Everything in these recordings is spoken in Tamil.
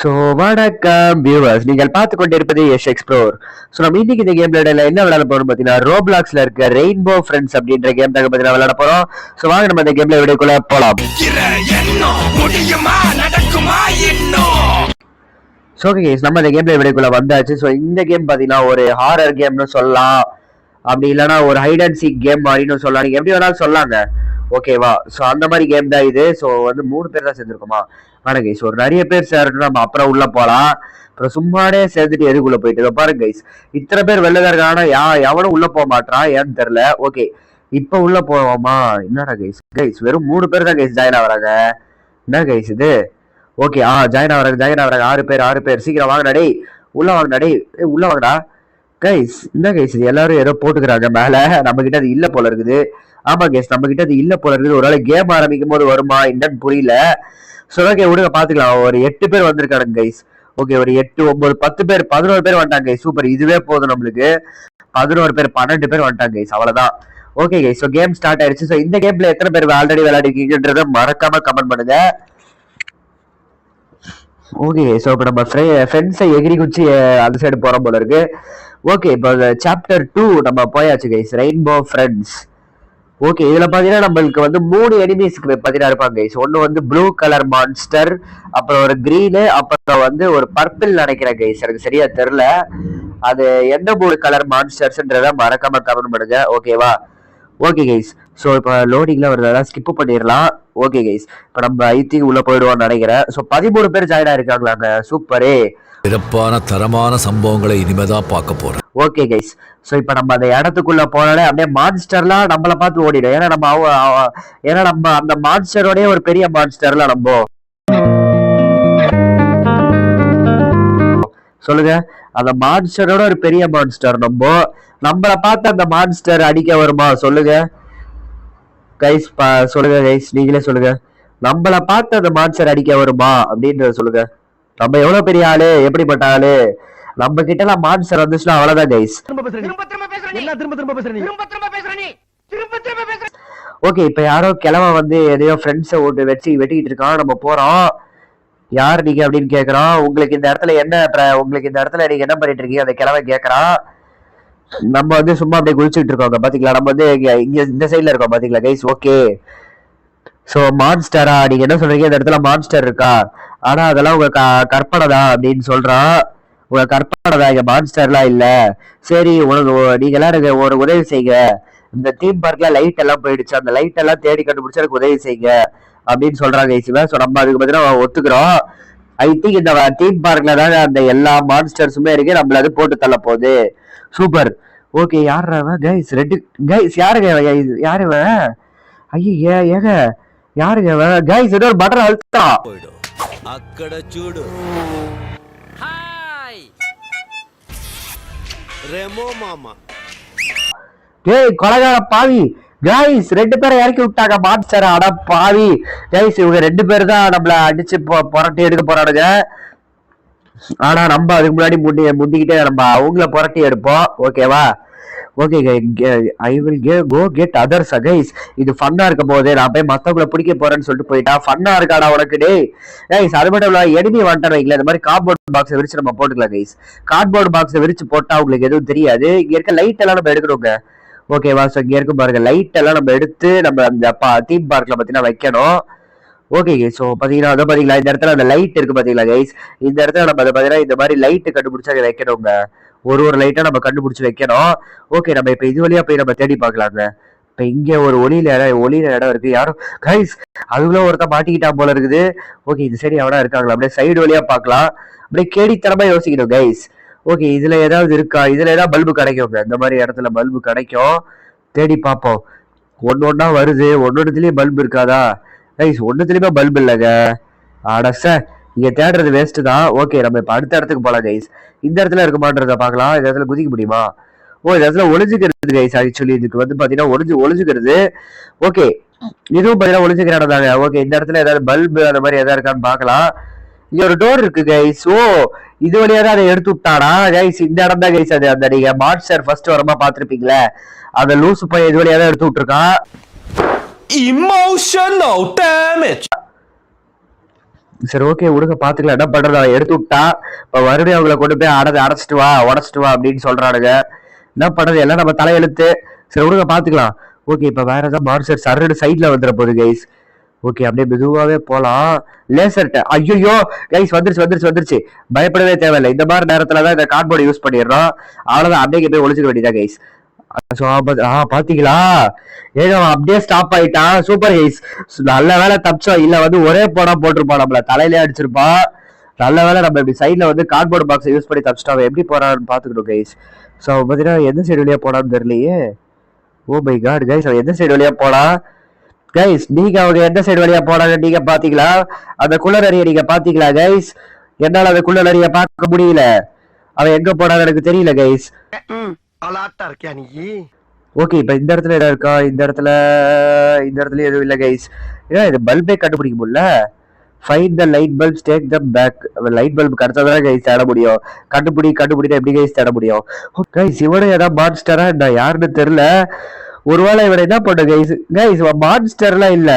ஸோ வணக்கம் வியூவர்ஸ், நீங்கள் பார்த்து கொண்டிருப்பது எஸ் எக்ஸ்ப்ளோர். ஸோ நம்ம இன்னைக்கு இந்த கேம் விளையாடல என்ன விளையாட போறோம் பார்த்தீங்கன்னா, ரோப்ளாக்ஸ்ல இருக்க ரெயின்போ ஃப்ரெண்ட்ஸ் அப்படின்ற கேம் தாங்க பார்த்தீங்கன்னா விளையாட போறோம். ஸோ வாங்க நம்ம இந்த கேம்ல வீடியோக்குள்ள போலாம். ஸோ ஓகே கைஸ், நம்ம இந்த கேம்ல வீடியோக்குள்ள வந்தாச்சு. ஸோ இந்த கேம் பார்த்தீங்கன்னா ஒரு ஹாரர் கேம்னு சொல்லலாம், அப்படி இல்லைன்னா ஒரு ஹைட் அண்ட் சீக் கேம் மாதிரின்னு சொல்லலாம், நீங்க எப்படி வேணாலும் சொல்லாங்க. ஓகேவா? ஸோ அந்த மாதிரி கேம் தான் இது. ஸோ வந்து 3 பேர் தான் சேர்ந்துருக்குமா? ஆனால் கைஸ் ஒரு நிறைய பேர் சேரட்டும், நம்ம அப்புறம் உள்ள போகலாம். அப்புறம் சும்மானே சேர்ந்துட்டு எதுக்குள்ள போயிட்டு பாருங்க கைஸ், இத்தனை பேர் வெளில தான் இருக்காங்க, எவனும் உள்ள போக மாட்டான், ஏன்னு தெரியல. ஓகே, இப்போ உள்ள போவோமா? என்னடா கைஸ், கைஸ் வெறும் 3 பேர் தான் கைஸ் ஜாயின் ஆகிறாங்க. என்ன கைஸ் இது? ஓகே, ஜாயின் ஆகிறாங்க 6 பேர். சீக்கிரம் வாங்கடா டேய், உள்ள வாங்கடா டேய், உள்ள வாங்கடா கைஸ். என்ன கைஸ் இது, எல்லாரும் ஏதோ போட்டுக்கிறாங்க மேல, நம்ம கிட்ட அது இல்ல போல இருக்குது. ஆமா கைஸ், நம்ம கிட்ட அது இல்ல போல இருக்குது. ஒரு வேளை கேம் ஆரம்பிக்கும் போது வருமா என்னன்னு புரியல. ஸோ ஓகே விடுங்க, பாத்துக்கலாம். ஒரு 8 பேர் வந்திருக்காங்க கைஸ். ஓகே, ஒரு 8, 9, 10 பேர், 11 பேர் வந்துட்டாங்க கைஸ். சூப்பர், இதுவே போதும் நம்மளுக்கு. 11 பேர், 12 பேர் வந்துட்டாங்க கைஸ், அவ்வளவுதான். Okay guys, so game start ஆயிடுச்சு. ஸோ இந்த கேம்ல எத்தனை பேர் ஆல்ரெடி விளையாடிருக்கீங்கன்றத மறக்காம கமெண்ட் பண்ணுங்க. ஓகே, ஸோ இப்போ நம்ம ஃப்ரெண்ட்ஸை எகிரி குச்சி அந்த சைடு போற போல இருக்கு. ஓகே, இப்போ சாப்டர் 2 நம்ம போயாச்சு கைஸ், ரெயின்போ ஃப்ரெண்ட்ஸ். ஓகே, இதுல பாத்தீங்கன்னா நம்மளுக்கு வந்து 3 எனிமீஸ்க்கு பாத்தீங்கன்னா இருப்பாங்க கைஸ். ஒன்னு வந்து ப்ளூ கலர் மான்ஸ்டர், அப்புறம் ஒரு கிரீனு, அப்புறம் வந்து ஒரு பர்பிள் நினைக்கிறேன் கைஸ், எனக்கு சரியா தெரியல. அது எந்த 3 கலர் மான்ஸ்டர்ஸ்ன்றத மறக்காம கமெண்ட் பண்ணுங்க. ஓகேவா? ஓகே கைஸ், ஸோ இப்போ லோடிங்ல ஒரு ஸ்கிப் பண்ணிடலாம். ஓகே கைஸ், இப்போ நம்ம ஐடி உள்ள போயிடுவோம்னு நினைக்கிறேன். ஸோ 13 பேர் ஜாயின் ஆயிருக்காங்களாங்க, சூப்பரே. சிறப்பான தரமான சம்பவங்களை இனிமேதான் பார்க்க போறேன். ஓகே கைஸ், ஸோ இப்போ நம்ம அந்த இடத்துக்குள்ள போனாலே அப்படியே மான்ஸ்டர்லாம் நம்மளை பார்த்து ஓடிடும். ஏன்னா நம்ம அந்த மான்ஸ்டரோடய ஒரு பெரிய மான்ஸ்டர்லாம் நம்ம சொல்லுங்க, அந்த மான்ஸ்டரோட ஒரு பெரிய மான்ஸ்டர் நம்மளை பார்த்து அந்த மான்ஸ்டர் அடிக்க வருமா? சொல்லுங்க கைஸ், சொல்லுங்க கைஸ், நீங்களே சொல்லுங்க. நம்மளை பார்த்து அந்த மான்ஸ்டர் அடிக்க வருமா அப்படின்றத சொல்லுங்க. நம்ம எவ்வளவு பெரிய ஆளு, எப்படிப்பட்ட ஆளு, நம்ம கிட்ட எல்லாம் மான்ஸ்டர் வந்துச்சுன்னா அவ்வளவுதான் கைஸ். ஓகே, இப்ப யாரோ கிழவன் வந்து எதையோ ஃப்ரெண்ட்ஸை ஓட்டு வச்சு வெட்டிக்கிட்டு இருக்கான். நம்ம போறோம். யார் நீங்க அப்படின்னு கேக்குறான். உங்களுக்கு இந்த இடத்துல நீங்க என்ன பண்ணிட்டு இருக்கீங்க அந்த கிழவன் கேக்குறான். நம்ம வந்து சும்மா அப்படியே குளிச்சுட்டு இருக்கோம் பாத்தீங்களா, நம்ம வந்து இங்க இந்த சைட்ல இருக்கோம் பாத்தீங்களா கைஸ். ஓகே, சோ மான்ஸ்டரா நீங்க என்ன சொல்றீங்க, இந்த இடத்துல மான்ஸ்டர் இருக்கா? ஆனா அதெல்லாம் உங்க கற்பனை தான் அப்படின்னு சொல்றான். உங்க கற்பனை தான், இங்க மான்ஸ்டர்லாம் இல்ல. சரி, நீங்க எல்லாரும் ஒரு உதவி செய்யுங்க. இந்த தீம் பார்க்ல லைட் எல்லாம் போயிடுச்சு, அந்த லைட் எல்லாம் தேடி கண்டுபிடிச்சு எனக்கு உதவி செய்யுங்க அப்படின்னு சொல்றாங்க கைஸ். ஸோ நம்ம அதுக்கு பார்த்தீங்கன்னா ஒத்துக்கிறோம். ஐ திங்க் இந்த தீம் பார்க்ல தான் அந்த எல்லா மான்ஸ்டர்ஸுமே இருக்கு, நம்மள அது போட்டு தள்ள போகுது. சூப்பர். ஓகே, யாருவன் கைஸ்? ரெட்டு கைஸ், யாருங்க ஐயா ஏங்க யாருங்க கைஸ்? ஏதோ ஒரு பட்டன் அழுத்தா అక్కడ చూడు. హాయ్ ரெமோ மாமா. டேய் கொலகார பாவி கைஸ், 2 பேரை இறக்கி விட்டாங்க மான்ஸ்டர். அட பாவி கைஸ், இவங்க 2 பேர் தான் நம்மள அடிச்சு புரட்டி எடுக்க போறானுங்க. ஆனா நம்ம அதுக்கு முன்னாடி முந்திக்கிட்டே நம்ம அவங்கள புரட்டி எடுப்போம். ஓகேவா? Okay, I will go get others guys. இது ஃபன்னா இருக்கும் போது நான் போய் மத்தவங்களை பிடிக்க போறேன்னு சொல்லிட்டு போயிட்டா. ஃபன்னா இருக்காடா உனக்கு டேய் கைஸ். அது மட்டும் இல்ல, எனிமி வந்துட்டு வைக்கல, இந்த மாதிரி கார்ட்போர்ட் பாக்ஸை விரிச்சு நம்ம போட்டுக்கலாம் கைஸ். கார்ட்போர்ட் பாக்ஸை விரிச்சு போட்டா உங்களுக்கு எதுவும் தெரியாது. இங்க இருக்க லைட் எல்லாம் நம்ம எடுக்கணுங்க. ஓகேவா? ஸோ இங்க இருக்கும் பாருங்க, லைட் எல்லாம் நம்ம எடுத்து நம்ம அந்த தீம் பார்க்ல பாத்தீங்கன்னா வைக்கணும். ஓகே, ஸோ பாத்தீங்கன்னா அதை பாத்தீங்களா, இந்த இடத்துல அந்த லைட் இருக்கு பாத்தீங்களா கைஸ். இந்த இடத்துல நம்ம அதை பாத்தீங்கன்னா இந்த மாதிரி லைட் கண்டுபிடிச்சா அதை வைக்கணுங்க. ஒரு லைட்டா நம்ம கண்டுபிடிச்சு வைக்கணும். ஓகே, நம்ம இப்ப இது வழியா போய் நம்ம தேடி பார்க்கலாங்க. இப்ப இங்க ஒரு ஒளியில இடம் இருக்கு. யாரும் கைஸ் அதுக்குள்ள ஒருத்தன் மாட்டிக்கிட்டா போல இருக்குது. ஓகே, இது சரி எவனா இருக்காங்களா? அப்படியே சைடு வழியா பார்க்கலாம். அப்படியே கேடித்தனமா யோசிக்கணும் கைஸ். ஓகே, இதுல ஏதாவது இருக்கா? இதுல ஏதாவது பல்பு கிடைக்குங்க. இந்த மாதிரி இடத்துல பல்பு கிடைக்கும், தேடி பார்ப்போம். ஒன்னொன்னா வருது, ஒன்னொன்னுலயும் பல்பு இருக்காதா கைஸ்? ஒன்னுத்துலயுமே பல்பு இல்லைங்க. அடச, இங்க தேடுறது வேஸ்ட் தான். ஓகே, நம்ம இப்ப அடுத்த இடத்துக்கு போலாம் கைஸ். இந்த இடத்துல இருக்க மாட்டேறத பாக்கலாம். இந்த இடத்துல குதிக்க முடியுமா? இந்த இடத்துல ஒளிஞ்சுக்கிறது கைஸ். ஆக்சுவலி இதுக்கு வந்து பாத்தீங்கன்னா ஒளிஞ்சுக்கிறது. ஓகே, இதுவும் பாத்தீங்கன்னா ஒளிஞ்சுக்கிற இடம் தாங்க. ஓகே, இந்த இடத்துல ஏதாவது பல்பு அந்த மாதிரி ஏதாவது இருக்கான்னு பாக்கலாம். இங்க ஒரு டோர் இருக்கு கைஸ். இது வழியா தான் அதை எடுத்து விட்டானா கைஸ்? இந்த இடம் தான் கைஸ். அது அந்த நீங்க மான்ஸ்டர் ஃபர்ஸ்ட் வரமா பாத்துருப்பீங்களே, அந்த லூசு பையன் இது வழியா தான் எடுத்து விட்டுருக்கான். Emotional damage. சரி ஓகே விடுங்க பாத்துக்கலாம், என்ன பண்றது, அவன் எடுத்து விட்டா இப்ப மறுபடியும் அவங்கள கொண்டு போய் அடைச்சிட்டு வா உடச்சிட்டு வா அப்படின்னு சொல்றானுங்க. என்ன பண்றது, எல்லாம் நம்ம தலையெழுத்து. சரி விடுங்க பாத்துக்கலாம். ஓகே இப்ப வேற ஏதாவது மான்ஸ்டர் சர்டு சைட்ல வந்துட போகுது கைஸ். ஓகே அப்படியே மெதுவாவே போலாம். லேசர்ட்ட ஐயோ கைஸ் வந்துருச்சு. பயப்படவே தேவையில்லை, இந்த மாதிரி நேரத்துலதான் இந்த கார்ட்போர்டு யூஸ் பண்ணிடுறோம். அவ்வளவுதான், அப்படியே போய் ஒழிச்சுக்க வேண்டியதா கைஸ். பாத்தீங்களா ஏங்க அவன் அப்படியே ஸ்டாப் ஆயிட்டான். சூப்பர் கைஸ், நல்ல வேலை தப்பிச்சோம், இல்ல வந்து ஒரே போனா போட்டிருப்பான், நம்மள தலையிலே அடிச்சிருப்பான். நல்ல வேலை நம்ம இப்படி சைட்ல வந்து கார்ட்போர்டு பாக்ஸ் யூஸ் பண்ணி தப்பிச்சிட்டோம். அவன் எப்படி போறான்னு பாத்துக்கணும் கைஸ். ஸோ பாத்தீங்கன்னா எந்த சைடு வழியா போனான்னு தெரியலையே. ஓ மை காட் கைஸ், அவன் எந்த சைடு வழியா போனா கைஸ், நீங்க அவங்க எந்த சைடு வழியா போனாங்க நீங்க பாத்தீங்களா? அந்த குள்ளநரிய நீங்க பாத்தீங்களா கைஸ்? என்னால அந்த குள்ளநரிய பார்க்க முடியல, அவன் எங்க போனான்னு எனக்கு தெரியல கைஸ். ஓகே இப்ப இந்த இடத்துல ஏதாவது இருக்கா? இந்த இடத்துல எதுவும் இல்ல கைஸ். ஏன்னா இது பல்பே கண்டுபிடிக்க முடியல. Find the light bulbs, take the back. Light bulb கிடைச்சாதான் கைஸ் தேட முடியும். கண்டுபிடிட்டா எப்படி கைஸ் தேட முடியும்? கைஸ் இவனும் ஏதாவது மான்ஸ்டரா நான் யாருன்னு தெரியல. ஒருவேளை இவனை என்ன பண்ண கைஸ் மான்ஸ்டர்லாம் இல்ல,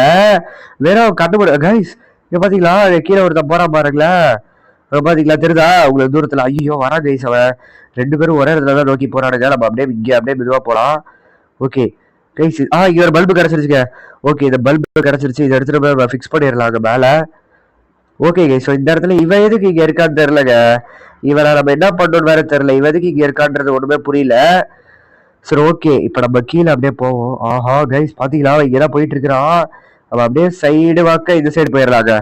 வெறும் கண்டுபிடி கைஸ். இங்க பாத்தீங்களா கீழே ஒருத்தன் போறான் பாருங்களேன், பாத்தீங்களா தெரியுதா உங்களுக்கு தூரத்துல? ஐயோ வரா கைஸ், அவன் ரெண்டு பேரும் ஒரே இடத்துல தான் நோக்கி போறானுங்க. நம்ம அப்படியே மெதுவா போலாம். ஓகே கைஸ் இங்க ஒரு பல்பு கிடைச்சிருச்சுங்க. ஓகே இந்த பல்பு கிடைச்சிருச்சு, இதை எடுத்துட்டு ஃபிக்ஸ் பண்ணிடலாங்க மேல. ஓகே கைஸ் இந்த இடத்துல இவன் எதுக்கு இங்க இருக்கான்னு தெரியலங்க. இவனை நம்ம என்ன பண்ணணும்னு வேற தெரியல, இவன் எதுக்கு இங்க இருக்கான்றது ஒண்ணுமே புரியல. சரி ஓகே இப்ப நம்ம கீழே அப்படியே போவோம். ஆஹா கைஸ் பாத்தீங்களா இங்கதான் போயிட்டு இருக்கிறான். நம்ம அப்படியே சைடு வாக்க இந்த சைடு போயிடலாங்க.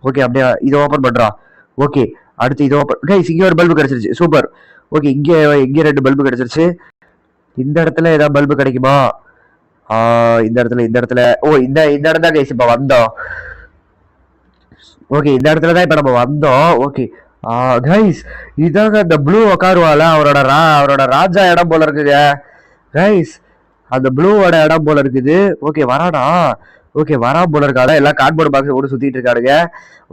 ஓகே அப்படியே இதை ஓபன் பண்றான். ஓகே அடுத்து இது ஓபன் கைஸ், இங்க ஒரு பல்பு கிடைச்சிருச்சு. சூப்பர். ஓகே இங்க ரெண்டு பல்பு கிடைச்சிருச்சு. இந்த இடத்துல ஏதாவது பல்பு கிடைக்குமா? இந்த இடத்துல ஓ இந்த இடம் தான் கைஸ் இப்ப வந்தோம். ஓகே இந்த இடத்துலதான் இப்ப நம்ம வந்தோம். ஓகே கைஸ் இதாங்க அந்த ப்ளூ உக்காருவால அவரோட ராஜா இடம் போல இருக்குங்க கைஸ். அந்த ப்ளூவோட இடம் போல இருக்குது. ஓகே வரானா? ஓகே வரா போல இருக்காடா, எல்லாம் கார்ட்போர்டு பாக்ஸ் கூட சுத்திட்டு இருக்காடுங்க.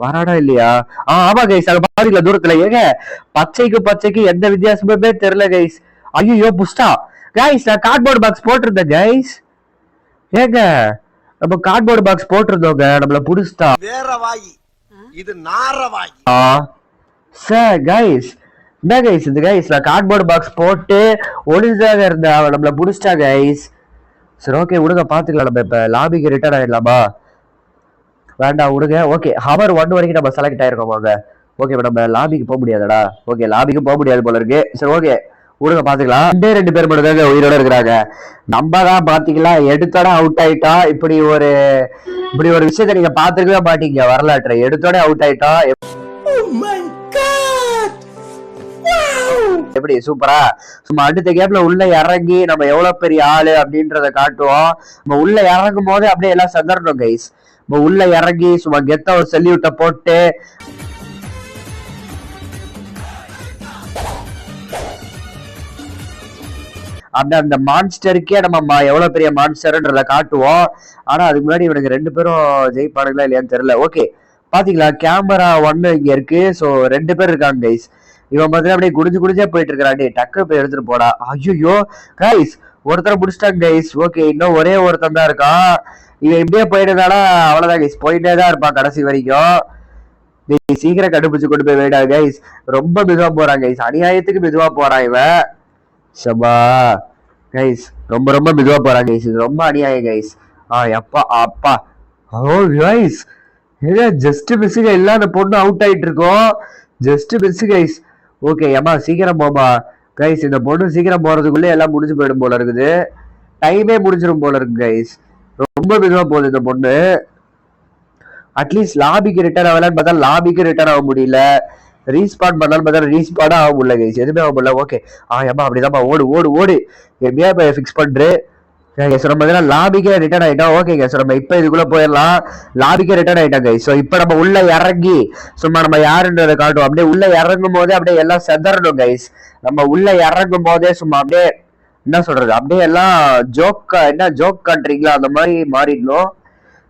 வராடா இல்லையா? ஆமா கைஸ் அது பாத்தீங்களா தூரத்துல? ஏங்க பச்சைக்கு எந்த வித்தியாசமுமே தெரியல கைஸ். ஐயோ புஷ்டா கைஸ், நான் கார்ட்போர்டு பாக்ஸ் போட்டிருந்தேன் கைஸ். ஏங்க நம்ம கார்ட்போர்டு பாக்ஸ் போட்டிருந்தோங்க, நம்மள புடிச்சிட்டா. வேற வாயி இது நார வாயி. சார் கைஸ் என்ன கைஸ் இந்த கைஸ், நான் கார்ட்போர்டு பாக்ஸ் போட்டு ஒளிஞ்சாக இருந்த அவன் நம்மள புடிச்சிட்டா கைஸ். சரி ஓகே விடுங்க பாத்துக்கலாம், நம்ம இப்ப லாபிக்கு ரிட்டர்ன் ஆயிடலாமா? வேண்டாம் விடுங்க. ஓகே ஹவர் 1 வரைக்கும் நம்ம செலக்ட் ஆயிருக்கோம் வாங்க. ஓகே இப்ப நம்ம லாபிக்கு போக முடியாதடா. ஓகே லாபிக்கு போக முடியாது போல இருக்கு. சரி ஓகே விடுங்க பாத்துக்கலாம். ரெண்டு பேர் மட்டும் தாங்க உயிரோட இருக்கிறாங்க. நம்ம தான் பாத்தீங்களா எடுத்தோட அவுட் ஆயிட்டா. இப்படி ஒரு விஷயத்த நீங்க பாத்துக்கவே மாட்டீங்க வரலாற்று. எடுத்தோட அவுட் ஆயிட்டா எப்படி சூப்பரா. சும்மா அடுத்த கேப்ல உள்ள இறங்கி நம்ம எவ்வளவு பெரிய ஆளு அப்படின்றத காட்டுவோம். நம்ம உள்ள இறங்கும் போது அப்படியே எல்லாம் சந்தரணும் கைஸ். நம்ம உள்ள இறங்கி சும்மா கெத்த ஒரு செல்யூட்ட போட்டு அந்த மான்ஸ்டருக்கே நம்ம எவ்வளவு பெரிய மான்ஸ்டர்ன்றத காட்டுவோம். ஆனா அதுக்கு முன்னாடி இவனுக்கு ரெண்டு பேரும் ஜெயிப்பானுங்களா இல்லையான்னு தெரியல. ஓகே பாத்தீங்களா கேமரா 1 இங்க இருக்கு. சோ 2 பேர் இருக்காங்க கைஸ். இவன் பாத்தீங்கன்னா அப்படியே குடிஞ்சே போயிட்டு இருக்கிறான். டக்கு போய் எடுத்துட்டு போடா. ஐயோ கைஸ் ஒருத்தரை முடிச்சிட்டாங்க கைஸ். ஓகே இன்னும் ஒரே ஒருத்தன் தான் இருக்கான். இவன் இப்படியே போயிட்டதால அவ்வளவுதான் கைஸ், போயிட்டே தான் இருப்பான் கடைசி வரைக்கும். சீக்கிரம் கண்டுபிடிச்சு கொண்டு போய் வேடா கைஸ். ரொம்ப மெதுவா போறான் கைஸ், அநியாயத்துக்கு மெதுவா போறான் இவன். சபா கைஸ் ரொம்ப மெதுவா போறான் கைஸ், இது ரொம்ப அநியாயம் கைஸ். அப்பா ஓ கைஸ் ஜஸ்ட் மிஸ்ஸுங்க, எல்லாம் அந்த பொண்ணு அவுட் ஆயிட்டு இருக்கோம். Just miss guys. ஓகே ஏமா சீக்கிரம் போமா கைஸ், இந்த பொண்ணு சீக்கிரம் போறதுக்குள்ளே எல்லாம் முடிஞ்சு போயிடும் போல இருக்குது. டைமே முடிஞ்சிடும் போல இருக்கு கைஸ். ரொம்ப மெதுவா போகுது இந்த பொண்ணு. அட்லீஸ்ட் லாபிக்கு ரிட்டர்ன் ஆகலான்னு பார்த்தா லாபிக்கு ரிட்டர்ன் ஆக முடியல. ரீஸ்பான் பண்ணாலும் பார்த்தா ரீஸ்பான் ஆக முடியல கைஸ், எதுவுமே ஆக முடியல. ஓகே ஏமா அப்படிதான்ப்பா ஓடு எப்படியா போய் ஃபிக்ஸ் பண்று. நம்ம லாபிக்கே ரிட்டர்ன் ஆயிட்டோம். ஓகே கைஸ் நம்ம இப்ப இதுக்குள்ள போயிடலாம். லாபிக்கே ரிட்டர்ன் ஆயிட்டோம் கைஸ். ஸோ இப்ப நம்ம உள்ள இறங்கி சும்மா நம்ம யாருன்றதை காட்டுவோம். அப்படியே உள்ள இறங்கும் போதே அப்படியே எல்லாம் செதறணும் கைஸ். நம்ம உள்ள இறங்கும் போதே சும்மா அப்படியே என்ன சொல்றது, அப்படியே எல்லாம் ஜோக் காட்டுறீங்களா அந்த மாதிரி மாறிடணும்.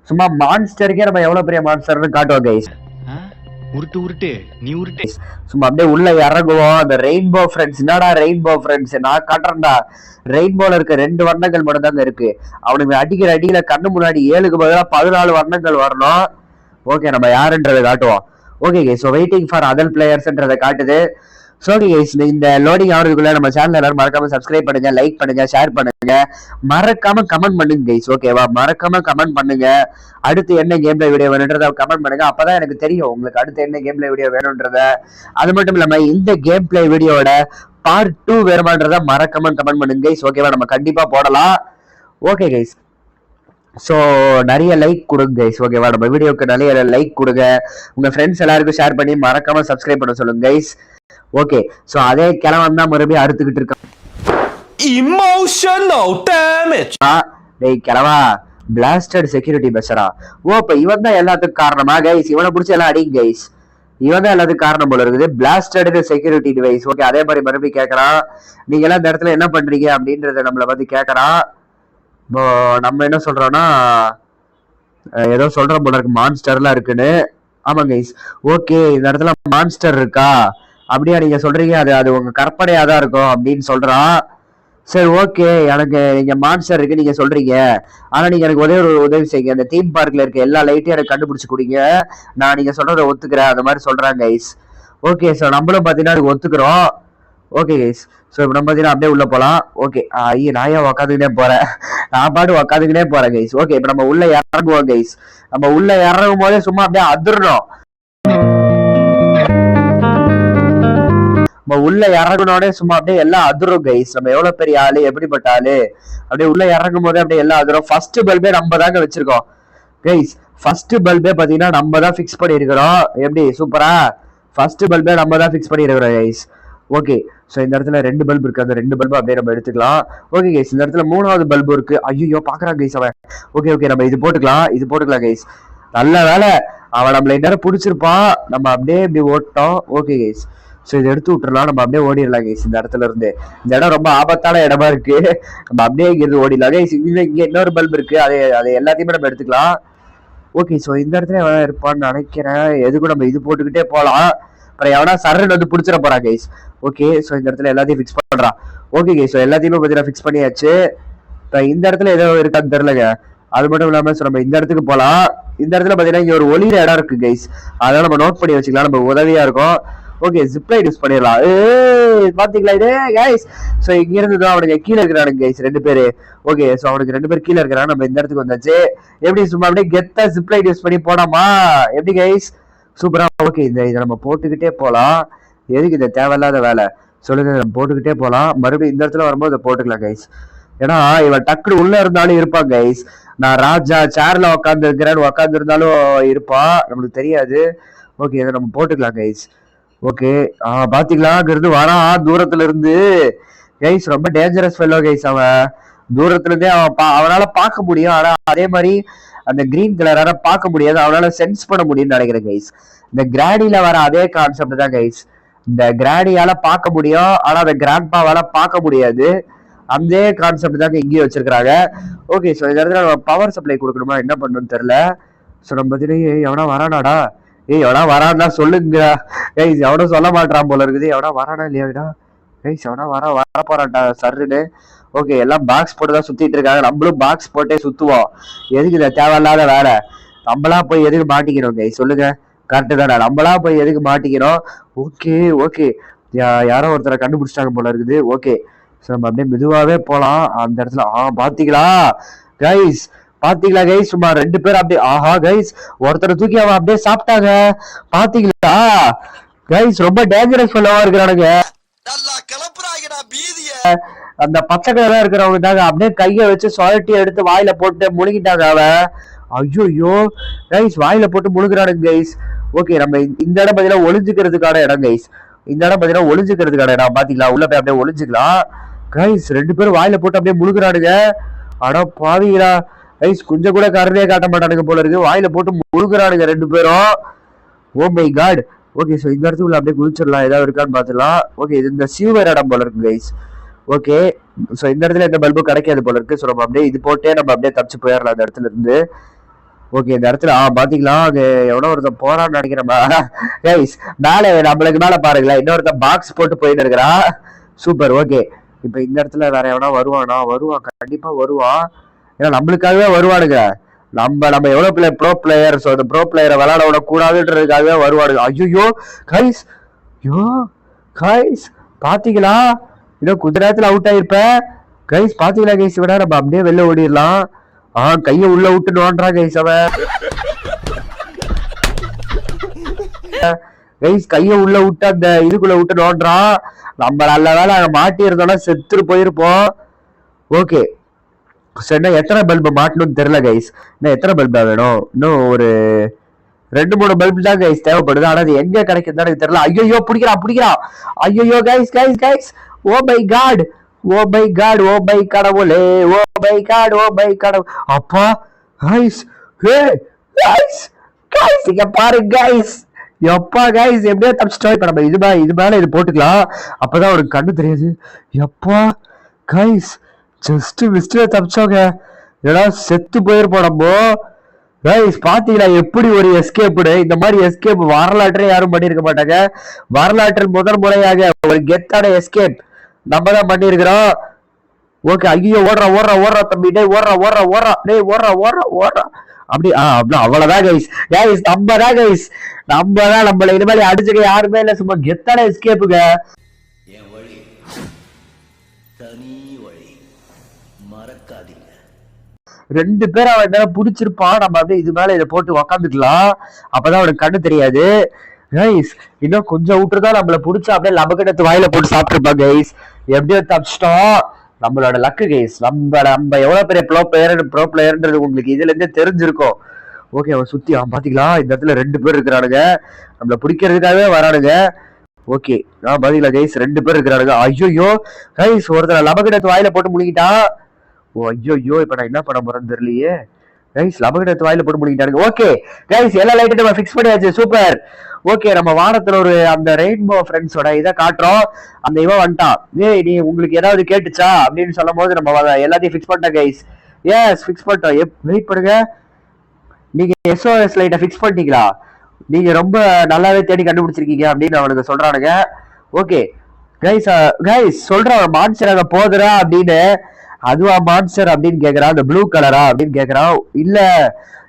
சும்மா மான்ஸ்டருக்கே நம்ம எவ்வளவு பெரிய மான்ஸ்டர்னு காட்டுவோம் கைஸ். சும்மா அப்படியே உள்ள இறங்குவோம். அந்த ரெயின்போ ஃப்ரெண்ட்ஸ், என்னடா ரெயின்போ ஃப்ரெண்ட்ஸ் நான் காட்டுறேன்டா. ரெயின்போல இருக்க 2 வண்ணங்கள் மட்டும் தாங்க இருக்கு. அவனுக்கு அடிக்கிற அடியில கண்ணு முன்னாடி 7க்கு பதிலாக 14 வண்ணங்கள் வரணும். ஓகே நம்ம யாருன்றதை காட்டுவோம். Okay guys, so waiting for other பிளேயர்ஸ்ன்றதை காட்டுது. ஸோ ஓகே கைஸ், இந்த லோடிங் ஆகிறதுக்குள்ள நம்ம சேனல் எல்லாரும் மறக்காம சப்ஸ்கிரைப் பண்ணுங்க, லைக் பண்ணுங்க, ஷேர் பண்ணுங்க, மறக்காம கமெண்ட் பண்ணுங்க கைஸ். ஓகேவா, மறக்காம கமெண்ட் பண்ணுங்க. அடுத்து என்ன கேம் பிளே வீடியோ வேணுன்றத கமெண்ட் பண்ணுங்க. அப்பதான் எனக்கு தெரியும் உங்களுக்கு அடுத்து என்ன கேம் பிளே வீடியோ வேணும்ன்றத. அது மட்டும் இல்லாம இந்த கேம் பிளே வீடியோட பார்ட் 2 வேணுமான்றத மறக்காம கமெண்ட் பண்ணுங்க கைஸ். ஓகேவா, நம்ம கண்டிப்பா போடலாம். ஓகே கைஸ், ஸோ நிறைய லைக் கொடுங்க கைஸ். ஓகேவா, நம்ம வீடியோக்கு நிறைய லைக் கொடுங்க. உங்க ஃப்ரெண்ட்ஸ் எல்லாருக்கும் ஷேர் பண்ணி மறக்காம சப்ஸ்கிரைப் பண்ண சொல்லுங்க கைஸ். ஓகே, ஸோ அதே கிழவன் தான் மறுபடியும் அறுத்துக்கிட்டு இருக்கான். Emotional damage. டேய் கிழவா, பிளாஸ்டட் செக்யூரிட்டி பெசரா. ஓ, இப்ப இவன் தான் எல்லாத்துக்கும் காரணமா கைஸ்? இவனை பிடிச்சி எல்லாம் அடிங்க கைஸ். இவன் தான் எல்லாத்துக்கும் காரணம் போல இருக்குது. Blasted security device. ஓகே, அதே மாதிரி மறுபடியும் கேட்கறான், நீங்க எல்லாம் இந்த இடத்துல என்ன பண்றீங்க அப்படின்றத நம்மளை பத்தி கேட்கறான். இப்போ நம்ம என்ன சொல்றோம்னா, ஏதோ சொல்றோம் போல இருக்கு, மான்ஸ்டர்லாம் இருக்குன்னு. ஆமா கைஸ், ஓகே, இந்த இடத்துல மான்ஸ்டர் இருக்கா அப்படியா நீங்க சொல்றீங்க? அது அது உங்க கற்பனையா தான் இருக்கும் அப்படின்னு சொல்றான். சரி ஓகே, எனக்கு நீங்க மான்ஸ்டர் இருக்கு நீங்க சொல்றீங்க, ஆனா நீங்க எனக்கு ஒரே ஒரு உதவி செய்யுங்க, அந்த தீம் பார்க்ல இருக்க எல்லா லைட்டையும் எனக்கு கண்டுபிடிச்சு கொடுங்க, நான் நீங்க சொல்றதை ஒத்துக்கிறேன், அந்த மாதிரி சொல்றாங்க கைஸ். ஓகே, ஸோ நம்மளும் பாத்தீங்கன்னா அதுக்கு ஒத்துக்கிறோம். ஓகே கைஸ், ஸோ இப்போ நம்ம பார்த்தீங்கன்னா அப்படியே உள்ள போகலாம். ஓகே, ஐயோ நான் ஏன் உக்காந்துக்கிட்டே போறேன், நான் பாட்டு உக்காந்துக்கிட்டே போறேன் கைஸ். ஓகே, இப்போ நம்ம உள்ள இறங்குவோம் கைஸ். நம்ம உள்ள இறங்கும் போதே சும்மா அப்படியே அதிரணும். நம்ம உள்ள இறங்கினோடனே சும்மா அப்படியே எல்லாம் அதிரும் கைஸ். நம்ம எவ்வளவு பெரிய ஆளு, எப்படிப்பட்ட ஆளு, அப்படியே உள்ள இறங்கும் போதே அப்படியே எல்லாம் அதிரும். ஃபர்ஸ்ட் பல்பே நம்ம தாங்க வச்சிருக்கோம் கைஸ். ஃபர்ஸ்ட் பல்பே பாத்தீங்கன்னா நம்ம தான் ஃபிக்ஸ் பண்ணிருக்கிறோம். எப்படி சூப்பரா, ஃபர்ஸ்ட் பல்பே நம்ம தான் ஃபிக்ஸ் பண்ணிருக்கிறோம் கைஸ். ஓகே, ஸோ இந்த இடத்துல 2 பல்பு இருக்கு, அந்த 2 பல்பு அப்படியே நம்ம எடுத்துக்கலாம். ஓகே கைஸ், இந்த இடத்துல 3வது பல்பு இருக்கு. ஐயோ பாக்குறான் கைஸ் அவன். ஓகே ஓகே, நம்ம இது போட்டுக்கலாம் கைஸ். நல்ல வேலை, அவன் நம்மள நேரம் பிடிச்சிருப்பான், நம்ம அப்படியே இப்படி ஓட்டோம். ஓகே கைஸ், ஸோ இதை எடுத்து விட்டுறலாம், நம்ம அப்படியே ஓடிடலாம் கைஸ். இந்த இடத்துல இருந்து, இந்த இடம் ரொம்ப ஆபத்தான இடமா இருக்கு, நம்ம அப்படியே இங்கிருந்து ஓடிடலாம் கைஸ். இங்க இன்னொரு பல்பு இருக்கு, அதை எல்லாத்தையுமே நம்ம எடுத்துக்கலாம். ஓகே, ஸோ இந்த இடத்துல எவனா இருப்பான்னு நினைக்கிறேன். எதுக்கும் நம்ம இது போட்டுக்கிட்டே போகலாம், அப்புறம் எவனா சரன் வந்து பிடிச்சிட போறான் கைஸ். ஓகே, ஸோ இந்த இடத்துல எல்லாத்தையும் ஃபிக்ஸ் பண்றான். ஓகே கைஸ், ஸோ எல்லாத்தையுமே பார்த்தீங்கன்னா ஃபிக்ஸ் பண்ணியாச்சு. இப்போ இந்த இடத்துல ஏதோ இருக்கான்னு தெரியலங்க. அது மட்டும் இல்லாம நம்ம இந்த இடத்துக்கு போகலாம். இந்த இடத்துல பார்த்தீங்கன்னா இங்க ஒரு ஒளிர இடம் இருக்கு கைஸ், அதெல்லாம் நம்ம நோட் பண்ணி வச்சுக்கலாம், நம்ம உதவியா இருக்கும். ஓகே, ஜிப்லைட் யூஸ் பண்ணிடலாம். பாத்தீங்களா இது கைஸ்? ஸோ இங்க இருந்து தான் அவனுக்கு கீழே இருக்கிறானுங்க கைஸ் 2 பேரு. ஓகே, ஸோ அவனுக்கு 2 பேர் கீழே இருக்கிறாங்க. நம்ம இந்த இடத்துக்கு வந்தாச்சு. எப்படி சும்மா அப்படியே கெத்தா ஜிப்லைட் யூஸ் பண்ணி போனாமா, எப்படி கைஸ்? சூப்பரா. ஓகே, இதை நம்ம போட்டுக்கிட்டே போலாம். எதுக்கு இந்த தேவையில்லாத வேலை சொல்லுங்க, நம்ம போட்டுக்கிட்டே போலாம். மறுபடியும் இந்த இடத்துல வரும்போது இதை போட்டுக்கலாம் கைஸ். ஏன்னா இவன் டக்குனு உள்ள இருந்தாலும் இருப்பான் கைஸ். நான் ராஜா சேர்ல உட்காந்து இருக்கிறேன்னு உட்காந்து இருந்தாலும் இருப்பான், நம்மளுக்கு தெரியாது. ஓகே, இதை நம்ம போட்டுக்கலாம் கைஸ். ஓகே, பாத்தீங்களா இருந்து வரான் தூரத்துல இருந்து கைஸ். ரொம்ப டேஞ்சரஸ் ஃபெல்லோ கைஸ். அவன் தூரத்துல இருந்தே அவனால பார்க்க முடியும், ஆனா அதே மாதிரி அந்த கிரீன் கலரான பார்க்க முடியாது, அவனால சென்ஸ் பண்ண முடியும்னு நினைக்கிறேன் கைஸ். இந்த கிராடியில வர அதே கான்செப்ட் தான் கைஸ். இந்த கிராடியால பார்க்க முடியும், ஆனா அந்த கிராண்ட்பாவால பார்க்க முடியாது, அந்த கான்செப்ட் தாங்க இங்கேயும் வச்சிருக்காங்க. ஓகே, ஸோ இந்த இடத்துல நம்ம பவர் சப்ளை கொடுக்கணுமா, என்ன பண்ணணும்னு தெரியல. ஸோ நம்ம பார்த்தீங்கன்னா எவனா வரானாடா, எவனா வரான்னா சொல்லுங்க கைஸ். எவனும் சொல்ல மாட்டான் போல இருக்குது. எவனா வரானா இல்லையாடா கைஸ்? எவனா வர போறான்டா சர்ன்னு. ஓகே, எல்லாம் பாக்ஸ் போட்டு தான் சுத்திட்டு இருக்காங்க, நம்மளும் பாக்ஸ் போட்டே சுத்துவோம். எதுக்கு இந்த தேவையில்லாத வேலை? நம்மளா போய் எதுக்கு மாட்டிக்கிறோம் கைஸ் சொல்லுங்க? கரெக்டு தானே, நம்மளா போய் எதுக்கு மாட்டிக்கிறோம்? ஓகே ஓகே, யாரோ ஒருத்தரை கண்டுபிடிச்சிட்டாங்க போல இருக்குது. ஓகே, ஸோ நம்ம அப்படியே மெதுவாகவே போகலாம். அந்த இடத்துல பாத்தீங்களா கைஸ், பாத்தீங்களா கைஸ்? சும்மா 2 பேர் அப்படியே ஆஹா கைஸ், ஒருத்தரை தூக்கி அவன் அப்படியே சாப்பிட்டாங்க. பாத்தீங்களா கைஸ்? ரொம்ப டேஞ்சரஸ் ஃபெல்லோவா இருக்கிறானுங்க. அந்த பச்சை கலரா இருக்கிறவங்க தாங்க அப்படியே கையை வச்சு சுழட்டி எடுத்து வாயில போட்டு முழுகிட்டாங்க அவன். ஐயோ கைஸ், வாயில போட்டு முழுகிறானுங்க கைஸ். ஓகே, நம்ம இந்த இடம் பாத்தீங்கன்னா ஒளிஞ்சுக்கிறதுக்கான இடம் கைஸ். இந்த இடம் பாத்தீங்கன்னா ஒளிஞ்சுக்கிறதுக்கான இடம். பாத்தீங்களா, உள்ள போய் அப்படியே ஒளிஞ்சுக்கலாம் கைஸ். 2 பேரும் வாயில போட்டு அப்படியே முழுகிறானுங்க. அட பாவீங்களா கைஸ், கொஞ்சம் கூட கருணையே காட்ட மாட்டானுங்க போல இருக்கு, வாயில போட்டு முழுகிறானுங்க 2 பேரும். Oh my God. Okay, so இந்த இடத்துக்குள்ள அப்படியே குதிச்சிடலாம், ஏதாவது இருக்கான்னு பாத்துக்கலாம். ஓகே, இது இந்த சியூவர் இடம் போல இருக்கு கைஸ். ஓகே, ஸோ இந்த இடத்துல எந்த பல்பும் கிடைக்காது போல இருக்கு. ஸோ நம்ம அப்படியே இது போட்டே நம்ம அப்படியே தப்பிச்சு போயிடலாம் அந்த இடத்துல இருந்து. ஓகே, இந்த இடத்துல பாத்தீங்களா அங்க எவனோ ஒருத்தன் போறான்னு நினைக்கிறேன்பா கைஸ். மேலே நம்மளுக்கு மேல பாருங்களேன், இன்னொருத்தன் பாக்ஸ் போட்டு போயிட்டு இருக்கிறான். சூப்பர். ஓகே, இப்ப இந்த இடத்துல வேற எவனா வருவான், கண்டிப்பா வருவான், ஏன்னா நம்மளுக்காகவே வருவானுங்க. நம்ம எவ்வளவு ப்ரோ பிளேயர், ஸோ அந்த ப்ரோ பிளேயரை விளையாட விடக்கூடாதுன்றதுக்காகவே வருவாடு. ஐயோ கைஸ், ஐயோ கைஸ் பாத்தீங்களா, இன்னும் கொஞ்ச நேரத்துல அவுட் ஆயிருப்பேன் கைஸ். பாத்தீங்களா கைஸ், விட நம்ம அப்படியே வெளில ஓடிடலாம். கைய உள்ள விட்டு நோன்றான் கைஸ் அவன். கைஸ் கைய உள்ள விட்டு அந்த இதுக்குள்ள விட்டு நோன்றான். நம்ம நல்ல வேலை மாட்டி இருந்தோம்னா செத்துட்டு போயிருப்போம். ஓகே, என்ன எத்தனை பல்பு மாட்டணும்னு தெரியல கைஸ். இன்னும் எத்தனை பல்பா வேணும்? இன்னும் ஒரு 2-3 பல்பு தான் கைஸ் தேவைப்படுது. ஆனா அது எங்க கிடைக்குதுன்னு எனக்கு தெரியல. ஐயோ பிடிக்கிறான். ஐயோ guys guys guys, oh my god, oh my god, oh my கடவுளே, oh my god, oh my கடவுள். அப்பா கைஸ், ஹே கைஸ் கைஸ் இங்க பாரு கைஸ். எப்பா கைஸ் எப்படியோ தப்பிச்சிட்டோம். இப்ப நம்ம இது மேல இது போட்டுக்கலாம், அப்பதான் அவனுக்கு கண்ணு தெரியாது. எப்பா கைஸ் ஜஸ்ட் மிஸ்டே தப்பிச்சோங்க, ஏன்னா செத்து போயிருப்போம் நம்ம. கைஸ் பாத்தீங்களா எப்படி ஒரு எஸ்கேப்டு? இந்த மாதிரி எஸ்கேப் வரலாற்றே யாரும் பண்ணிருக்க மாட்டாங்க. வரலாற்றில் முதல் முறையாக ஒரு கெத்தான எஸ்கேப் நம்ம தான் பண்ணிருக்கிறோம். ஓகே, ஐயோ ஓடுறா தம்பி, டேய் ஓடுறா டேய் ஓடுறா அப்படி அவ்வளவுதான் கைஸ். கைஸ் நம்ம தான் நம்மள இனிமேல் அடிச்சுக்க யாருமே இல்ல, சும்மா கெத்தான எஸ்கேப்புங்க. என் வழி தனி வழி, மறக்காதீங்க. 2 பேர் அவன் என்ன புடிச்சிருப்பான். நம்ம அப்படியே இது மேல இதை போட்டு உக்காந்துக்கலாம், அப்பதான் அவனுக்கு கண்ணு தெரியாது. கைஸ் இன்னும் கொஞ்சம் விட்டுருதான் நம்மள புடிச்சா அப்படியே லபக்கெடுத்து வாயில போட்டு சாப்பிட்டுருப்பான் கைஸ். எப்படியோ தப்பிச்சிட்டோம். நம்மளோட லக்கு கைஸ். நம்ம எவ்வளவு பெரிய ப்ரோ பிளேயர்ன்றது உங்களுக்கு இதுல இருந்தே தெரிஞ்சிருக்கும். ஓகே, அவன் சுத்தி பாத்தீங்களா, இந்த இடத்துல 2 பேர் இருக்கிறானுங்க, நம்மள பிடிக்கிறதுக்காகவே வரானுங்க. ஓகே, பாத்தீங்களா கைஸ், 2 பேர் இருக்கிறானுங்க. ஐயோ கைஸ், ஒருத்தர் லபக்கெடுத்து வாயில போட்டு முழுங்கிட்டான். ஓ ஐயோ, இப்ப நான் என்ன பண்ண போறேன்னு தெரியலையே கைஸ். லபக்கெடுத்து வாயில போட்டு முழுங்கிட்டானுங்க. ஓகே கைஸ், எல்லா லைட்டும் நம்ம ஃபிக்ஸ் பண்ணியாச்சு, சூப்பர். ஓகே, நம்ம வாரத்துல ஒரு அந்த ரெயின்போ ஃப்ரெண்ட்ஸோட இதை காட்டுறோம். அந்த இவன் வந்துட்டான். ஏய் நீ உங்களுக்கு ஏதாவது கேட்டுச்சா அப்படின்னு சொல்லும் போது நம்ம எல்லாத்தையும் ஃபிக்ஸ் பண்ணிட்டோம் கைஸ். எஸ் ஃபிக்ஸ் பண்ணிட்டோம். வெயிட் பண்ணுங்க, நீங்க SOS லைட்டை ஃபிக்ஸ் பண்ணிட்டீங்களா? நீங்க ரொம்ப நல்லாவே தேடி கண்டுபிடிச்சிருக்கீங்க அப்படின்னு அவனுக்கு சொல்றானுங்க. ஓகே கைஸ் சொல்றான், மான்ஸ்டர் அங்க போதுரா அப்படின்னு. அதுவா மான்ஸ்டர் அப்படின்னு கேக்குறான். அந்த ப்ளூ கலரா அப்படின்னு கேக்குறான். இல்ல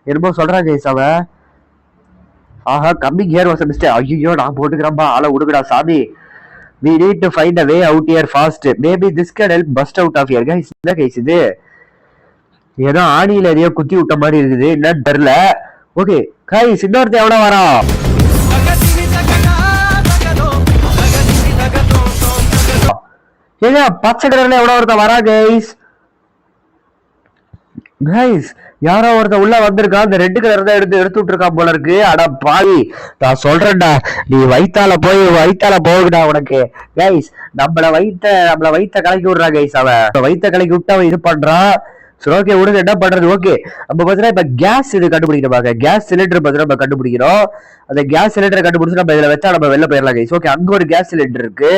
என்னமோ சொல்றான் கைஸ் அவன். ஆஹா, coming here was a mistake. ஐயோ நான் போட்டுக்கிறேன்பா, ஆளை விடுங்கடா சாமி. we need to find a way out here fast. maybe this can help bust out of here. guys என்ன கைஸ் இது? ஏதோ ஆணியில எதையோ குத்தி விட்ட மாதிரி இருக்குது, என்னன்னு தெரியல. ஓகே கைஸ், இன்னொருத்த எவ்வளவு வரா? ஏங்க பச்சை கலர்ல எவ்வளவு ஒருத்த வரா கைஸ்? கைஸ் யாரோ ஒருத்த உள்ள வந்திருக்கான். அந்த ரெட் கலர் தான் எடுத்து விட்டுருக்கான் போல இருக்கு. அட பாவி, நான் சொல்றேன்டா, நீ வயித்தால போகுடா உனக்கு. கைஸ் நம்மள வயித்த கலக்கி விடுறா கைஸ். அவன் வயித்த கலக்கி விட்டு அவன் இது பண்றான். சரி ஓகே விடுங்க, என்ன பண்றது? ஓகே, நம்ம பாத்தீங்கன்னா இப்ப கேஸ் இது கண்டுபிடிக்கணும். கேஸ் சிலிண்டர் பாத்தீங்கன்னா நம்ம கண்டுபிடிக்கிறோம். அந்த கேஸ் சிலிண்டரை கண்டுபிடிச்சு நம்ம இதுல வச்சா நம்ம வெளில போயிடலாம் கைஸ். ஓகே, அங்க ஒரு கேஸ் சிலிண்டர் இருக்கு.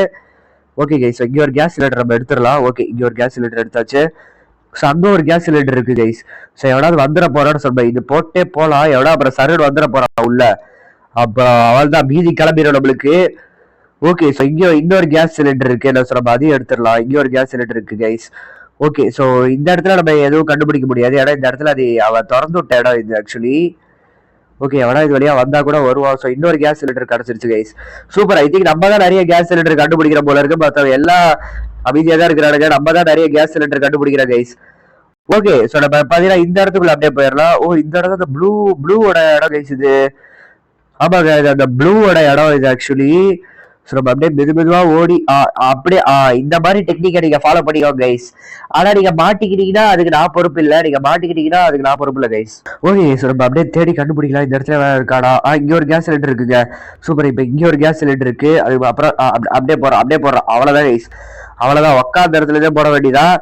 ஓகே கைஸ், இங்க ஒரு கேஸ் சிலிண்டர் நம்ம எடுத்துடலாம். ஓகே, இங்க ஒரு கேஸ் சிலிண்டர் எடுத்தாச்சு. ஸோ அங்க ஒரு கேஸ் சிலிண்டர் இருக்கு கைஸ். ஸோ எவனாவது வந்துட போறான்னு சொல்ல, இது போட்டே போலாம். எவனா அப்புறம் சரடு வந்துட போறான் உள்ள, அப்புறம் அவள் தான் மீதி கிளம்பிடும் நம்மளுக்கு. ஓகே, ஸோ இங்க இன்னொரு கேஸ் சிலிண்டர் இருக்கு, என்ன சொல்ல அதையும் எடுத்துடலாம். இங்க ஒரு கேஸ் சிலிண்டர் இருக்கு கைஸ். ஓகே, ஸோ இந்த இடத்துல நம்ம எதுவும் கண்டுபிடிக்க முடியாது, ஏன்னா இந்த இடத்துல அது அவன் திறந்து விட்ட இடம் இது ஆக்சுவலி. ஓகே, எவனா இது வழியா வந்தா கூட வருவான். ஸோ இன்னொரு கேஸ் சிலிண்டர் கிடைச்சிருச்சு கைஸ். சூப்பர். ஐ திங்க் நம்ம தான் நிறைய கேஸ் சிலிண்டர் கண்டுபிடிக்கிற போல இருக்கு. மற்ற எல்லாம் அமைதியா தான் இருக்கிறானுங்க, நம்ம தான் நிறைய கேஸ் சிலிண்டர் கண்டுபிடிக்கிற கைஸ். ஓகே, ஸோ நம்ம பாத்தீங்கன்னா இந்த இடத்துக்குள்ள அப்படியே போயிடலாம். ஓ இந்த இடம் அந்த ப்ளூவோட இடம் கைஸ் இது. ஆமாங்க, அந்த ப்ளூவோட இடம் இது ஆக்சுவலி. ஸோ நம்ம அப்படியே மெதுவா ஓடி அப்படியே இந்த மாதிரி டெக்னிக்கை நீங்க ஃபாலோ பண்ணிக்கோங்க கைஸ். ஆனா நீங்க மாட்டிக்கிட்டீங்கன்னா அதுக்கு நான் பொறுப்பு இல்லை, நீங்க மாட்டிக்கிட்டீங்கன்னா அதுக்கு நான் பொறுப்பு இல்லை கைஸ். ஓகே, ஸோ நம்ம அப்படியே தேடி கண்டுபிடிக்கலாம். இந்த இடத்துல வேற இருக்காடா? இங்க ஒரு கேஸ் சிலிண்டர் இருக்குங்க. சூப்பர். இப்ப இங்க ஒரு கேஸ் சிலிண்டர் இருக்கு. அது அப்புறம் அப்படியே போடுறோம். அவ்வளவுதான் கைஸ், அவ்வளவுதான். உட்காந்த இடத்துல இருந்தே போட வேண்டியதான்.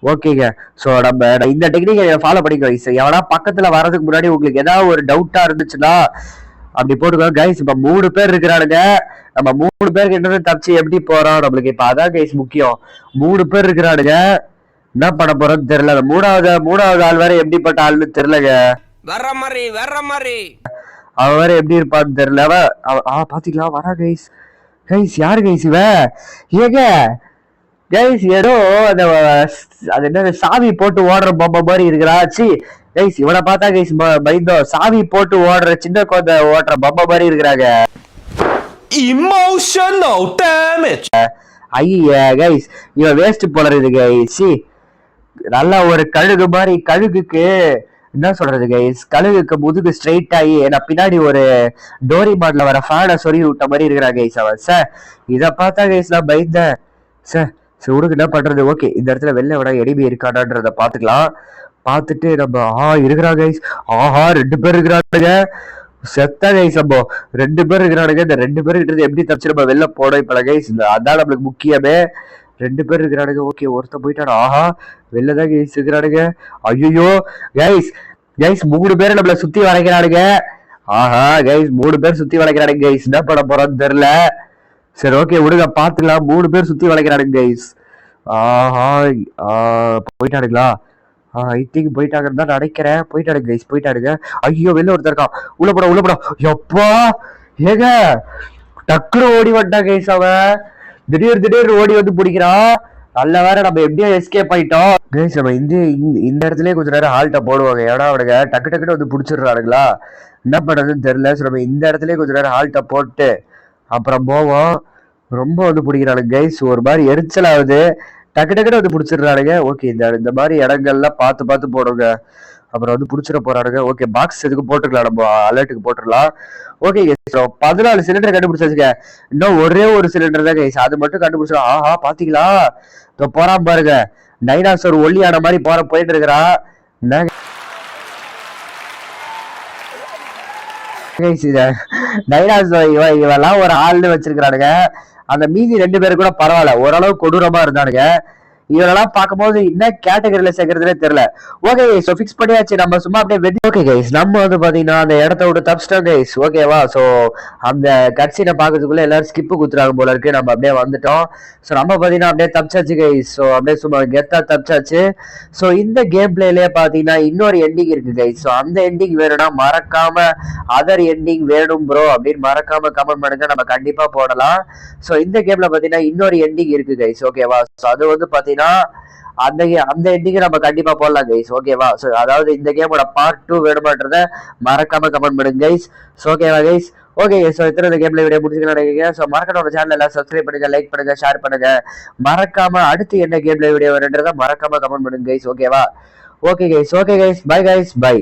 ஓகேங்க, ஸோ நம்ம இந்த டெக்னிக்கை ஃபாலோ பண்ணிக்கோ கைஸ். எவனா பக்கத்துல வர்றதுக்கு முன்னாடி உங்களுக்கு ஏதாவது ஒரு டவுட்டா இருந்துச்சுன்னா அப்படி போட்டுக்கோ கைஸ். இப்ப 3 பேர் இருக்கிறானுங்க. நம்ம 3 பேருக்கு என்ன தப்பிச்சு எப்படி போறோம் நம்மளுக்கு இப்ப அதான் கைஸ் முக்கியம். 3 பேர் இருக்கிறானுங்க, என்ன பண்ண போறோம்னு தெரியல. மூணாவது ஆள் வேற எப்படிப்பட்ட ஆள்னு தெரியலங்க. வர்ற மாதிரி அவன் வேற எப்படி இருப்பான்னு தெரியல. பாத்தீங்களா வரா கைஸ். கைஸ் யாரு கைஸ் இவ? ஏங்க கைஸ் ஏதோ அது என்ன சாவி போட்டு ஓடுற பொம்மை மாதிரி இருக்கிறா. சி கைஸ் இவனை பார்த்தா கைஸ் பயந்தோ சாவி போட்டு ஓடுற சின்ன குழந்தை ஓட்டுற பப்பா மாதிரி இருக்கிறாங்க. Emotional damage. ஐயா கைஸ் இவன் வேஸ்ட் போல இருக்குது கைஸ். நல்லா ஒரு கழுகு மாதிரி, கழுகுக்கு என்ன சொல்றது கைஸ், கழுகுக்கு முதுகு ஸ்ட்ரைட் ஆகி நான் பின்னாடி ஒரு டோரி மாட்ல வர ஃபேனை சொறி விட்ட மாதிரி இருக்கிறான் கைஸ் அவன். சார் இதை பார்த்தா கைஸ் நான் பயந்தேன். சார் சரி உனக்கு என்ன பண்றது? ஓகே இந்த இடத்துல வெளில விட எடிபி இருக்கானான்றத பாத்துக்கலாம். பார்த்துட்டு நம்ம இருக்கிறாங்க கைஸ். ஆஹா 2 பேர் இருக்கிறானுங்க. செத்த கைஸ் நம்ம 2 பேர் இருக்கிறானுங்க. இந்த 2 பேர் கிட்ட எப்படி தப்பிச்சு நம்ம வெளில போனோம் இப்ப கைஸ். அதான் நம்மளுக்கு முக்கியமே. 2 பேர் இருக்கிறானுங்க. ஓகே ஒருத்த போயிட்டான். ஆஹா வெளிலதான் கைஸ் இருக்கிறானுங்க. ஐயோ கைஸ் கைஸ் 3 பேர் நம்மள சுத்தி வளைக்கிறானுங்க. ஆஹா கைஸ் 3 பேர் சுத்தி வளைக்கிறானுங்க கைஸ். என்ன பண்ண போறோம்னு தெரியல. சரி ஓகே விடுங்க பாத்துக்கலாம். 3 பேர் சுத்தி வளைக்கிறானுங்க கைஸ். ஆஹா போயிட்டானுங்களா? ஐ திங்க் போயிட்டாங்கன்னு தான் நினைக்கிறேன். போயிட்டானுங்க கைஸ் போயிட்டானுங்க. ஐயோ வெளில ஒருத்தர் இருக்கான். உள்ள போட எப்பா ஏங்க டக்குனு ஓடி வந்துட்டான் கைஸ் அவன். திடீர் ஓடி வந்து பிடிக்கிறான். நல்ல வேற நம்ம எப்படியோ எஸ்கேப் ஆயிட்டோம் கைஸ். நம்ம இந்த இடத்துலயே கொஞ்ச நேரம் ஹால்ட்ட போடுவாங்க. ஏன்னா அவனுங்க டக்குன்னு வந்து பிடிச்சிடுறானுங்களா, என்ன பண்றதுன்னு தெரியல. ஸோ நம்ம இந்த இடத்துலயே கொஞ்ச நேரம் ஹால்ட்ட போட்டு அப்புறம் போவோம். ரொம்ப வந்து பிடிக்கிறானுங்க கைஸ். ஒரு மாதிரி எரிச்சல் ஆகுது. டக்குன்னு வந்து பிடிச்சிடுறானுங்க. ஓகே இந்த மாதிரி இடங்கள்லாம் பார்த்து போடுங்க. அப்புறம் வந்து பிடிச்சிட போறானுங்க. ஓகே பாக்ஸ் எதுக்கு போட்டுக்கலாம், நம்ம அலர்ட்டுக்கு போட்டுடலாம். ஓகே 14 சிலிண்டர் கண்டுபிடிச்சாச்சுங்க. இன்னும் ஒரே ஒரு சிலிண்டர் தான் கைஸ், அது மட்டும் கண்டுபிடிச்சோம். ஆஹா பாத்தீங்களா போறான் பாருங்க. டைனாசோர் ஒல்லியான மாதிரி போயிட்டு இருக்கிறான். டைனாசோர் இவெல்லாம் ஒரு ஆள்னு வச்சிருக்கிறானுங்க. அந்த மீதி 2 பேரு கூட பரவாயில்ல, ஓரளவு கொடூரமா இருந்தானுங்க. இவரெல்லாம் பார்க்கும்போது என்ன கேட்டகரியில சேர்க்கறதுனே தெரியல. ஓகே ஸோ ஃபிக்ஸ் பண்ணியாச்சு. நம்ம சும்மா அப்படியே வெட்டி. ஓகே கைஸ் நம்ம வந்து பாத்தீங்கன்னா அந்த இடத்த விட்டு தப்பிச்சிட்டோம் கைஸ். ஓகேவா? ஸோ அந்த கட்சினை பாக்குறதுக்குள்ள எல்லாரும் ஸ்கிப்பு குத்துறாங்க போல இருக்கு. நம்ம அப்படியே வந்துட்டோம். ஸோ நம்ம பாத்தீங்கன்னா அப்படியே தப்பிச்சாச்சு கைஸ். ஸோ அப்படியே சும்மா கெத்தா தப்பிச்சாச்சு. ஸோ இந்த கேம் பிளேலயே பாத்தீங்கன்னா இன்னொரு எண்டிங் இருக்கு கைஸ். ஸோ அந்த எண்டிங் வேணும்னா மறக்காம அதர் எண்டிங் வேணும் ப்ரோ அப்படின்னு மறக்காம கமெண்ட் பண்ணுங்க, நம்ம கண்டிப்பா போடலாம். ஸோ இந்த கேம்ல பாத்தீங்கன்னா இன்னொரு எண்டிங் இருக்கு கைஸ். ஓகேவா? ஸோ அது வந்து பாத்தீங்கன்னா அந்த எண்டிங் நம்ம கண்டிப்பா போடலாம் கைஸ். ஓகேவா? சோ அதாவது இந்த கேமோட பார்ட் 2 வேணுமான்றத மறக்காம கமெண்ட் பண்ணுங்க கைஸ். சோ ஓகேவா கைஸ்? ஓகே சோ இந்த கேம்ல வீடியோ முடிச்சுக்கலாம் நினைக்கிறீங்க. சோ மறக்காம நம்ம சேனல் எல்லாம் சப்ஸ்கிரைப் பண்ணுங்க, லைக் பண்ணுங்க, ஷேர் பண்ணுங்க. மறக்காம அடுத்து என்ன கேம்ல வீடியோ வேணுன்றத மறக்காம கமெண்ட் பண்ணுங்க கைஸ். ஓகேவா? Okay guys bye guys bye.